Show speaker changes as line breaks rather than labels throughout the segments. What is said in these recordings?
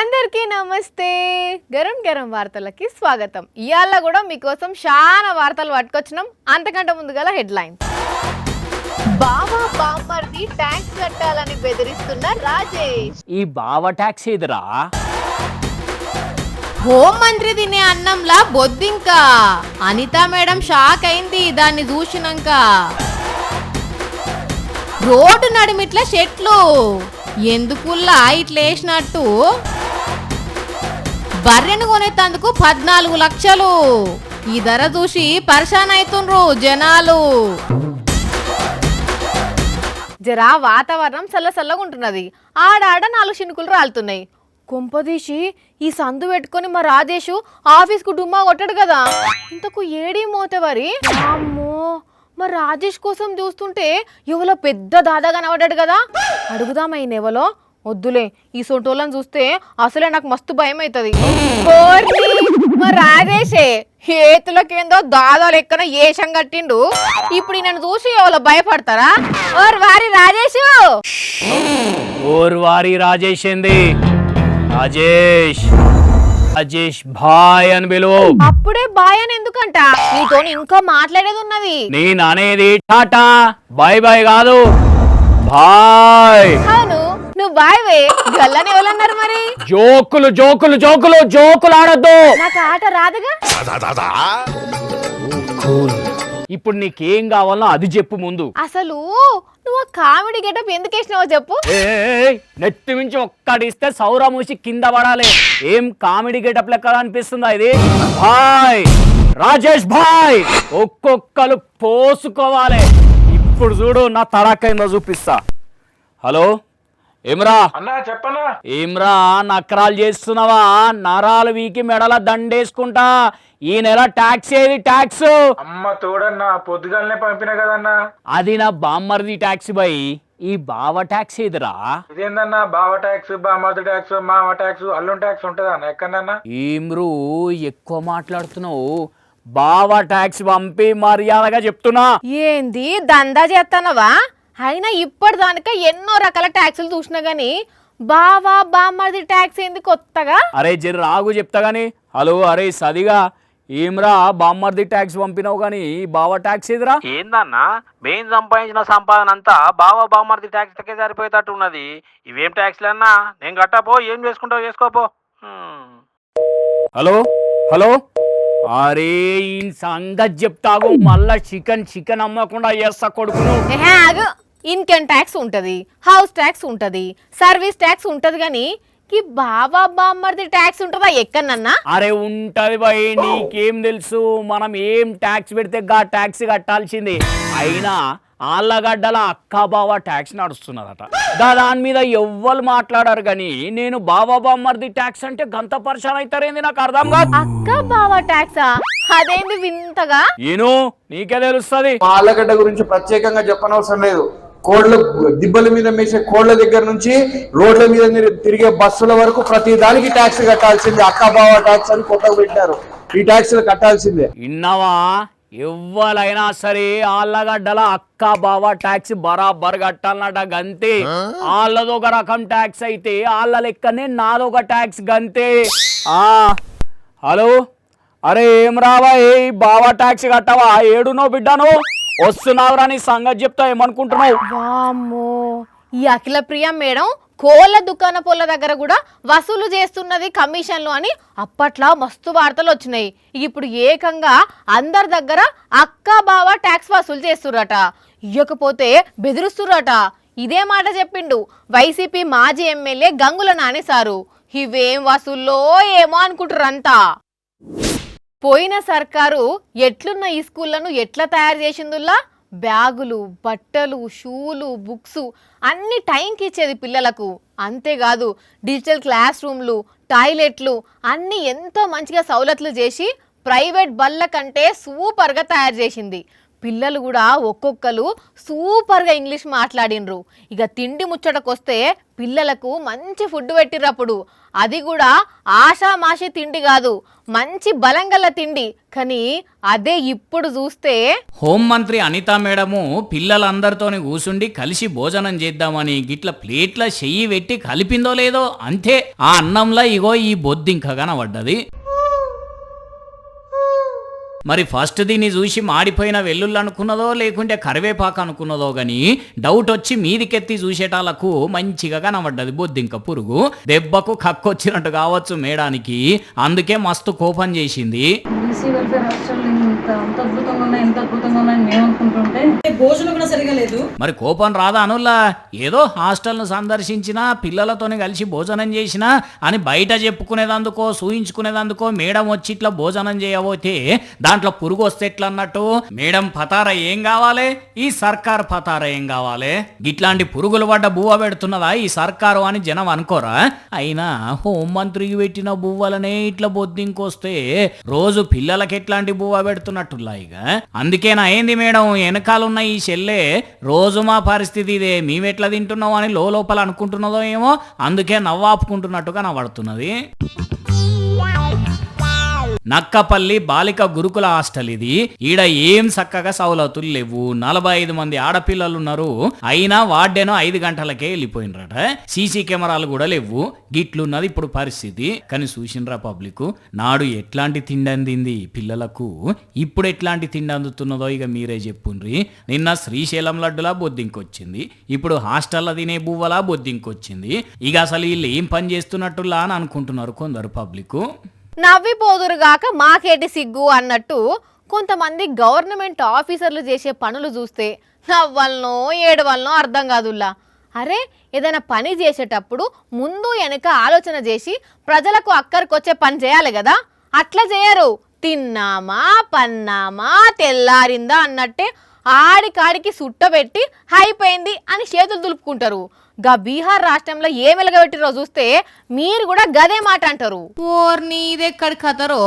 అందరికీ నమస్తే. గరం గరం వార్తలకి స్వాగతం. ఇయాల కూడా మీకోసం చాలా వార్తలు పట్టుకొచ్చినాం. అంతకంటే ముందుగల హెడ్లైన్స్. బావా బామ్మర్ది ట్యాక్స్ కట్టాలని బెదిరిస్తున్న రాజేష్.
ఈ బావ ట్యాక్స్ ఎదురా
హోం మంత్రి తినే అన్నంలా బొద్దింక. అనిత మేడం షాక్ అయింది దాన్ని చూసినాక. రోడ్డు నడిమిట్ల చెట్లు ఎందుకుల్లా ఇట్లేసినట్టు. బర్రెను కొనేటందుకు 14 లక్షలు. ఈ ధర చూసి పరిశాన్ అవుతుండ్రు జనాలు. జరా వాతావరణం చల్లగా ఉంటున్నది. ఆడాడ 4 చినుకులు రాలుతున్నాయి. కొంపదీసి ఈ సందు పెట్టుకొని మా రాజేషు ఆఫీస్కు డుమ్మా కొట్టాడు కదా. ఇంతకు ఏడీ మోతేవారి అమ్మో. మా రాజేష్ కోసం చూస్తుంటే ఎవలో పెద్ద దాదా కనబడ్డాడు కదా. అడుగుదామా ఈ నెవలో? వద్దులే, ఈ సొంటోళ్ళని చూస్తే అసలే నాకు మస్తు భయం అవుతుంది. మా రాజేషే చేతులకేందో దాదా లెక్కన ఏషం కట్టిండు. ఇప్పుడు నన్ను చూసి ఎవరో భయపడతారా? ఓర్ వారి రాజేషు.
ఓర్ వారి రాజేష్ ఏంది? రాజేష్ రాజేష్ భాయ్ అని పిలువు.
అప్పుడే బాయ్ అని ఎందుకంట? నీతో ఇంకా మాట్లాడేది ఉన్నది.
నేను అనేది టాటా బాయ్ బాయ్ కాదు, భాయ్.
అవును, నువ్వు బాయ్ వే. గల్లని ఎవరన్నారు మరి?
జోకులు జోకులు జోకులు జోకులు ఆడద్దు.
నాకు ఆట రాదుగా.
ఇప్పుడు నీకేం కావాలో అది చెప్పు ముందు.
అసలు నువ్వు ఆ కామెడీ గెటప్ ఎందుకు వేసినావో చెప్పు.
నెత్తి మించి ఒక్కడిస్తే సౌర మూసి కింద పడాలి. ఏం కామెడీ గెటప్ లెక్క అనిపిస్తుందా ఇది? భాయ్ రాజేష్ భాయ్ ఒక్కొక్కరు పోసుకోవాలి. ఇప్పుడు చూడు నా తడాకైందో చూపిస్తా. హలో ఏమ్రా
అన్నా చెప్పన్నా.
ఏమ్రా నకరాలు చేస్తున్నావా? నరాలు వీకి మెడల దండేసుకుంటా. ఈ నెల ట్యాక్స్ ఏది? ట్యాక్స్
అమ్మ తోడన్నా, పొద్దుగాలనే పంపిన కదన్నా.
అది నా బామ్మర్ది ట్యాక్స్ బై. ఈ బావ ట్యాక్స్ ఏదిరా?
ఇదేందన్నా బావ ట్యాక్స్, బామ్మర్ది ట్యాక్స్, మామ ట్యాక్స్, అల్లుం ట్యాక్స్ ఉంటుందా అన్న? ఎక్కడన్నా?
ఏమ్రు ఎక్కువ మాట్లాడుతున్నావు. బావ ట్యాక్స్ పంపి మర్యాదగా చెప్తున్నా.
ఏంది దందా చేస్తానవా? అయినా ఇప్పటిదానిక ఎన్నో రకాల ట్యాక్సులు చూసినా గానీ బావా బామ్మది ట్యాక్స్ ఏంది కొత్తగా?
అరే జర రాగు చెప్తా గాని. హలో అరే సదిగా ఏమ్రా బామ్మర్ది ట్యాక్స్ పంపినావు గాని బావ ట్యాక్స్ ఎదురా?
ఏందన్నా మెయిన్ సంపాదించిన సంపాదన అంతా బావ బామ్మర్ది ట్యాక్స్ తక్కే సరిపోయేటట్టు ఉన్నది. ఇవేం ట్యాక్స్లు అన్నా? నేను కట్టపో, ఏం చేసుకుంటావు చేసుకోపో.
హలో హలో అరే ఈ సంగతి చెప్తాగు. మళ్ళా చికెన్ అమ్మకుండా చేస్తా కొడుకును.
ఇన్కమ్ ట్యాక్స్ ఉంటది, హౌస్ ట్యాక్స్ ఉంటది, సర్వీస్ ట్యాక్స్ ఉంటది గానీ ఈ బావా బామ్మర్ది ట్యాక్స్ ఉంటదా ఎక్కడన్నా?
అరే ఉంటది భయ్, నీకేం తెలుసు? మనం ఏం ట్యాక్స్ పెడితే గా ట్యాక్స్ కట్టాల్సిందే. అయినా ఆళ్ళగడ్డల అక్క బావ ట్యాక్స్ నడుస్తున్నదట. దాని మీద ఎవ్వరు మాట్లాడారు గాని నేను బావా బామ్మర్ది ట్యాక్స్ అంటే గంత పరిశాన్ అవుతారేంది నాకు అర్థం కాదు.
అక్క బావా ట్యాక్సా? అదేంది వింతగా?
ఏను నీకే తెలుస్తుంది.
ఆళ్ళగడ్డ గురించి ప్రత్యేకంగా చెప్పనవసరం లేదు. కోళ్ల దిబ్బల మీద మేసే కోళ్ల దగ్గర నుంచి రోడ్ల మీద తిరిగే బస్సుల వరకు ప్రతి దానికి ట్యాక్స్ కట్టాల్సిందే. అక్క బావ ట్యాక్స్ అని కొత్తగా పెట్టారు. ఈ ట్యాక్స్ కట్టాల్సిందే.
ఇన్నవా? ఎవ్వరైనా సరే ఆళ్ళగడ్డల అక్క బావ ట్యాక్స్ బరాబర్ కట్టాలన్నట గంతే. వాళ్ళదొక రకం ట్యాక్స్ అయితే వాళ్ళ లెక్కనే నాదొక ట్యాక్స్ గంతే. హలో అరే ఏం రావా? ఏ బావ ట్యాక్స్ కట్టవా? ఏడునో బిడ్డను వస్తున్నావురా? నీ సంగతి చెప్తా ఏమనుకుంటున్నావు?
వామ్మో, ఈ అఖిల ప్రియ మేడం కోళ్ళ దుకాణ పొల్ల దగ్గర కూడా వసూలు చేస్తున్నది కమిషన్లు అని అప్పట్లో మస్తు వార్తలు వచ్చినాయి. ఇప్పుడు ఏకంగా అందరి దగ్గర అక్క బావ ట్యాక్స్ వసూలు చేస్తుర్రట. ఇవ్వకపోతే బెదిరిస్తుర్రట. ఇదే మాట చెప్పిండు వైసీపీ మాజీ ఎమ్మెల్యే గంగుల నాని సారు. ఇవేం వసూల్లో ఏమో అనుకుంటుర్రంతా. పోయిన సర్కారు ఎట్లున్న ఈ స్కూళ్లను ఎట్లా తయారు చేసిందుల్లా? బ్యాగులు, బట్టలు, షూలు, బుక్స్ అన్ని టైంకి ఇచ్చేది పిల్లలకు. అంతేకాదు డిజిటల్ క్లాస్ రూమ్లు, టాయిలెట్లు అన్నీ ఎంతో మంచిగా సౌలతులు చేసి ప్రైవేట్ బళ్ళ కంటే సూపర్గా తయారు చేసింది. పిల్లలు కూడా ఒక్కొక్కరు సూపర్గా ఇంగ్లీష్ మాట్లాడినరు. ఇక తిండి ముచ్చటకొస్తే పిల్లలకు మంచి ఫుడ్ పెట్టిరప్పుడు, అది కూడా ఆషామాషి తిండి కాదు, మంచి బలంగల తిండి. కానీ అదే ఇప్పుడు చూస్తే
హోంమంత్రి అనితా మేడము పిల్లలందరితోని కూసుండి కలిసి భోజనం చేద్దామని గిట్ల ప్లేట్ల చెయ్యి పెట్టి కలిపిందో లేదో అంతే ఆ అన్నంలో ఇగో ఈ బొద్దింక కనబడ్డది. మరి ఫస్ట్ దీన్ని చూసి మాడిపోయిన వెల్లుల్లి అనుకున్నదో లేకుంటే కరివేపాకు అనుకున్నదో గాని డౌట్ వచ్చి మీదికెత్తి చూసేటాలకు మంచిగా కనబడ్డది బొద్దింక పురుగు. దెబ్బకు కక్కొచ్చినట్టు కావచ్చు మేడానికి, అందుకే మస్తు కోపం చేసింది.
బీసీ వెల్ఫేర్ హాస్టల్ ఎంత అద్భుతంగా ఉన్నాయి, ఎంత అద్భుతంగా ఉన్నాయని మేము అనుకుంటుంటే భోజనం కూడా సరిగా లేదు.
మరి కోపం రాదా అనుల్లా? ఏదో హాస్టల్ను సందర్శించినా పిల్లలతోని కలిసి భోజనం చేసినా అని బయట చెప్పుకునేదందుకో సూయించుకునేదందుకో మేడం వచ్చి ఇట్లా భోజనం చేయబోతే దాంట్లో పురుగు వస్తే ఎట్లా అన్నట్టు? మేడం పతార ఏం కావాలి, ఈ సర్కార్ పతార ఏం కావాలి? గిట్లాంటి పురుగులు పడ్డ బువ్వ పెడుతున్నదా ఈ సర్కారు అని జనం అనుకోరా? అయినా హోంమంత్రికి పెట్టిన బువ్వలనే ఇట్లా బొద్దింకొస్తే రోజు పిల్లలకి ఎట్లాంటి బువ్వ పెడుతున్నట్టులా ఇక. అందుకేనా ఏంది మేడం వెనకాలన్న ఈ చెల్లె రోజు మా పరిస్థితి ఇదే, మేమెట్లా తింటున్నాం అని లోపల అనుకుంటున్నదో ఏమో, అందుకే నవ్వాపుకుంటున్నట్టుగా నవ్వడుతున్నది. నక్కపల్లి బాలిక గురుకుల హాస్టల్ ఇది. ఈడ ఏం చక్కగా సౌలతులు లేవు. 45 మంది ఆడపిల్లలున్నారు. అయినా వార్డెనో 5 గంటలకే వెళ్ళిపోయినరట. సీసీ కెమెరాలు కూడా లేవు. గిట్లున్నది ఇప్పుడు పరిస్థితి. కానీ చూసినరా పబ్లిక్, నాడు ఎట్లాంటి తిండి అందింది పిల్లలకు, ఇప్పుడు ఎట్లాంటి తిండి అందుతున్నదో ఇక మీరే చెప్పుండ్రి. నిన్న శ్రీశైలం లడ్డులా బొద్దింకొచ్చింది, ఇప్పుడు హాస్టల్లో తినే బువ్వలా బొద్దింకొచ్చింది. ఇక అసలు వీళ్ళు ఏం పని చేస్తున్నట్టులా అని అనుకుంటున్నారు కొందరు పబ్లిక్.
నవ్విపోదురుగాక మాకేటి సిగ్గు అన్నట్టు కొంతమంది గవర్నమెంట్ ఆఫీసర్లు చేసే పనులు చూస్తే నవ్వలనో ఏడవలనో అర్థం కాదుల్లా. అరే ఏదైనా పని చేసేటప్పుడు ముందు వెనక ఆలోచన చేసి ప్రజలకు అక్కడికొచ్చే పని చేయాలి కదా, అట్లా చేయరు. తిన్నామా పన్నామా తెల్లారిందా అన్నట్టే ఆడికాడికి సుట్టబెట్టి అయిపోయింది అని చేతులు దులుపుకుంటారు. గా బీహార్ రాష్ట్రంలో ఏం వెలగబెట్టిరో చూస్తే మీరు కూడా గదే మాట అంటారు. ఓర్ని ఇదెక్కడి కథరో,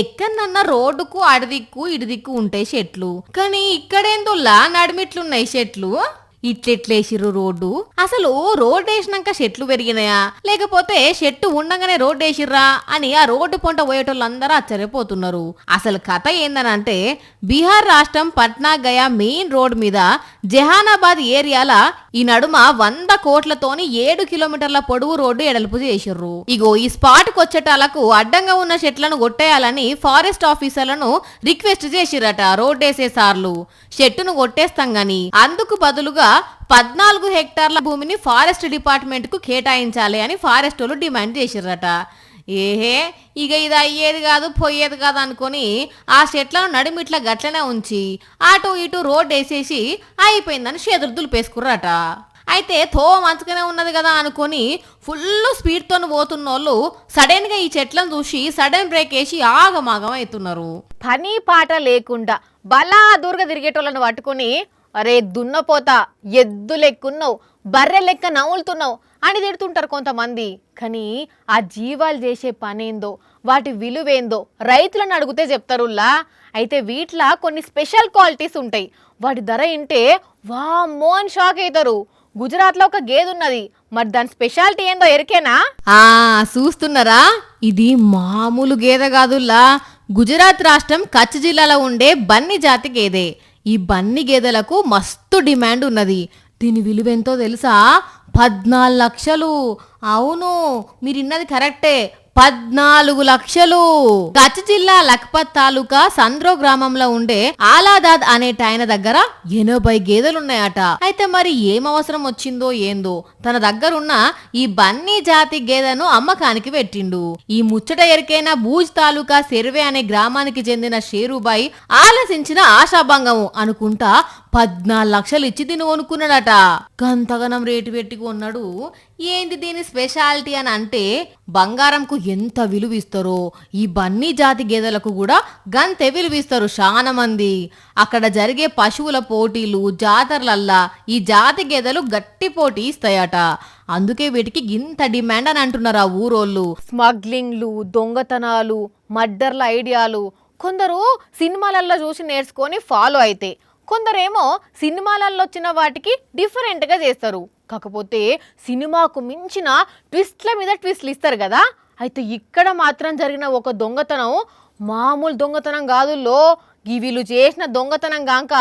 ఎక్కడన్నా రోడ్డుకు అడిదిక్కు ఇడిదిక్కు ఉంటాయి చెట్లు, కానీ ఇక్కడేందుల్లా నడిమిట్లున్నాయి చెట్లు. ఇట్లెట్లేసిర్రు రోడ్డు? అసలు రోడ్డు వేసినాక చెట్లు పెరిగినాయా లేకపోతే చెట్టు ఉండగానే రోడ్డు వేసిర్రా అని ఆ రోడ్డు పొంట పోయేటోళ్ళందరూ ఆశ్చర్యపోతున్నారు. అసలు కథ ఏందనంటే బీహార్ రాష్ట్రం పట్నా గయా మెయిన్ రోడ్ మీద జహానాబాద్ ఏరియాల ఈ నడుమ 100 కోట్లతోని 7 కిలోమీటర్ల పొడవు రోడ్డు ఎడల్పు చేసిర్రు. ఇగో ఈ స్పాట్ కు వచ్చేటాలకు అడ్డంగా ఉన్న చెట్లను కొట్టేయాలని ఫారెస్ట్ ఆఫీసర్లను రిక్వెస్ట్ చేసిరట రోడ్డేసే సార్లు. చెట్టును కొట్టేస్తాం గాని అందుకు బదులుగా 14 హెక్టార్ల భూమిని ఫారెస్ట్ డిపార్ట్మెంట్ కు కేటాయించాలి అని ఫారెస్ట్ వాళ్ళు డిమాండ్ చేసిరట. ఏహే ఇక ఇది అయ్యేది కాదు పోయేది కాదు అనుకొని ఆ చెట్లను నడిమిట్ల గట్లనే ఉంచి అటు ఇటు రోడ్ వేసేసి అయిపోయిందని చేతులు దులిపేసుకుర్రట. అయితే తో మంచుగానే ఉన్నది కదా అనుకొని ఫుల్ స్పీడ్తో పోతున్నోళ్ళు సడన్ గా ఈ చెట్లను చూసి సడన్ బ్రేక్ వేసి ఆగమాగం అవుతున్నారు. పని పాట లేకుండా బలా దూరగా తిరిగేటోళ్ళను పట్టుకుని అరే దున్నపోతా ఎద్దు లెక్కున్నావు బర్రె లెక్క నవ్వులుతున్నావు అని తిడుతుంటారు కొంతమంది. కానీ ఆ జీవాలు చేసే పనేందో వాటి విలువేందో రైతులను అడిగితే చెప్తారులా. అయితే వీటిలో కొన్ని స్పెషల్ క్వాలిటీస్ ఉంటాయి, వాటి ధర ఇంటే వామ్మో అని షాక్ అవుతారు. గుజరాత్లో ఒక గేదె ఉన్నది, మరి దాని స్పెషాలిటీ ఏందో ఎరికేనా? చూస్తున్నారా, ఇది మామూలు గేదె కాదుల్లా. గుజరాత్ రాష్ట్రం కచ్ జిల్లాలో ఉండే బన్ని జాతి గేదె. ఈ బన్ని గేదెలకు మస్తు డిమాండ్ ఉన్నది. దీని విలువెంతో తెలుసా? 14 లక్షలు. అవును మీరు ఇన్నది కరెక్టే, 14 లక్షలు. కచ్ జిల్లా లఖ్పత్ తాలూకా సంద్రో గ్రామంలో ఉండే ఆలాదాద్ అనేటాయన దగ్గర 80 గేదెలున్నాయట. అయితే మరి ఏం అవసరం వచ్చిందో ఏందో తన దగ్గరున్న ఈ బన్నీ జాతి గేదెను అమ్మకానికి పెట్టిండు. ఈ ముచ్చట ఎరికైన భూజ్ తాలూకా సెర్వే అనే గ్రామానికి చెందిన షేరుబాయి ఆలసించిన ఆశాభంగము అనుకుంటా 14 లక్షలు ఇచ్చి దీన్ని కొనుక్కున్నాడట. గంతగనం రేటు పెట్టి కొన్నాడు. ఏంది దీని స్పెషాలిటీ అని అంటే బంగారంకు ఎంత విలువిస్తారో ఈ బన్నీ జాతి గేదెలకు కూడా గంతే విలువిస్తారు చాలా మంది. అక్కడ జరిగే పశువుల పోటీలు జాతరలల్లా ఈ జాతి గేదెలు గట్టి పోటీ ఇస్తాయట. అందుకే వీటికి ఇంత డిమాండ్ అని అంటున్నారు ఆ ఊరోళ్ళు. స్మగ్లింగ్లు, దొంగతనాలు, మర్డర్ల ఐడియాలు కొందరు సినిమాలలో చూసి నేర్చుకొని ఫాలో అయితే, కొందరేమో సినిమాలలో వచ్చిన వాటికి డిఫరెంట్గా చేస్తారు. కాకపోతే సినిమాకు మించిన ట్విస్ట్ల మీద ట్విస్ట్లు ఇస్తారు కదా. అయితే ఇక్కడ మాత్రం జరిగిన ఒక దొంగతనం మామూలు దొంగతనం కాదుల్లో. వీళ్ళు చేసిన దొంగతనం గాక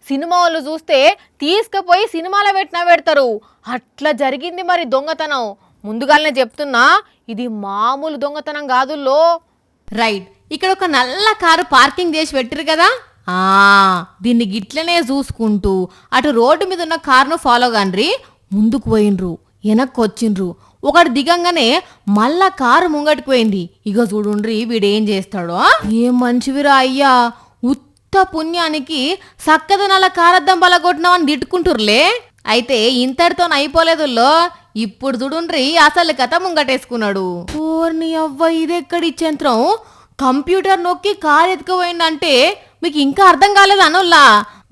సినిమా వాళ్ళు చూస్తే తీసుకుపోయి సినిమాలో పెడతారు. అట్లా జరిగింది మరి దొంగతనం. ముందుగానే చెప్తున్నా, ఇది మామూలు దొంగతనం కాదుల్లో. రైట్, ఇక్కడ ఒక నల్ల కారు పార్కింగ్ చేసి పెట్టిరు కదా. దీన్ని గిట్లనే చూసుకుంటూ అటు రోడ్డు మీద ఉన్న కారును ఫాలో కాండ్రి. ముందుకు పోయినరు, వెనక్కి వచ్చిండ్రు. ఒకటి దిగంగానే మళ్ళా కారు ముంగటికి పోయింది. ఇక చూడుండ్రి వీడేం చేస్తాడో. ఏం మంచివిరా అయ్యా, ఉత్త పుణ్యానికి సక్కదనాల కారద్దం బలగొట్టినామని తిట్టుకుంటుర్లే. అయితే ఇంతటితో అయిపోలేదుల్లో. ఇప్పుడు చూడుండ్రి అసలు కథ ముంగటేసుకున్నాడు. ఓర్ని అవ్వ, ఇదెక్కడి యంత్రం, కంప్యూటర్ నొక్కి కారు ఎత్తుకుపోయిందంటే మీకు ఇంకా అర్థం కాలేదు అనోల్లా.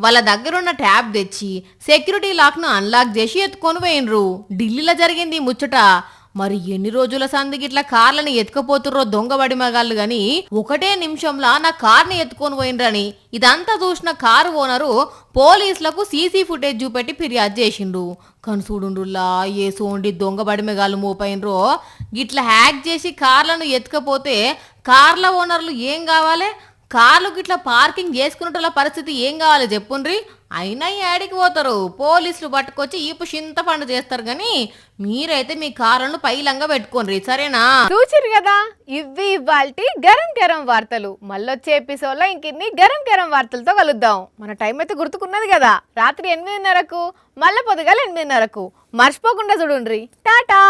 వాళ్ళ దగ్గరున్న ట్యాబ్ తెచ్చి సెక్యూరిటీ లాక్ను అన్లాక్ చేసి ఎత్తుకొని పోయినరు. ఢిల్లీలో జరిగింది ముచ్చట. మరి ఎన్ని రోజుల సందికి ఇట్లా కార్లను ఎత్తుకపోతుర్రో దొంగబడి మగాళ్ళు గాని ఒకటే నిమిషంలో నా కార్ని ఎత్తుకొని పోయినరని ఇదంతా చూసిన కారు ఓనరు పోలీసులకు సీసీ ఫుటేజ్ చూపెట్టి ఫిర్యాదు చేసిండ్రు. కానీ చూడుండ్రులా ఏ సోండి దొంగబడి మెగాళ్ళు మోపైనరో. గిట్లా హ్యాక్ చేసి కార్లను ఎత్తుకపోతే కార్ల ఓనర్లు ఏం కావాలి? కార్లు గిట్లా పార్కింగ్ చేసుకున్నట్ల పరిస్థితి ఏం కావాలి చెప్పుండ్రి. అయినా ఏడికి పోతారు, పోలీసులు పట్టుకొచ్చి ఈపు చింతపండు చేస్తారు. కానీ మీరైతే మీ కారులను పైలంగా పెట్టుకోండి, సరేనా? చూసిరు కదా, ఇవి ఇవాల్టి గరం గరం వార్తలు. మళ్ళొచ్చే ఎపిసోడ్లో ఇంకిన్ని గరం గరం వార్తలతో కలుద్దాం. మన టైం అయితే గుర్తుకున్నది కదా, రాత్రి 8:30కు, మళ్ళీ పొద్దుగాల 8:30కు. మర్చిపోకుండా చూడుండ్రి. టాటా.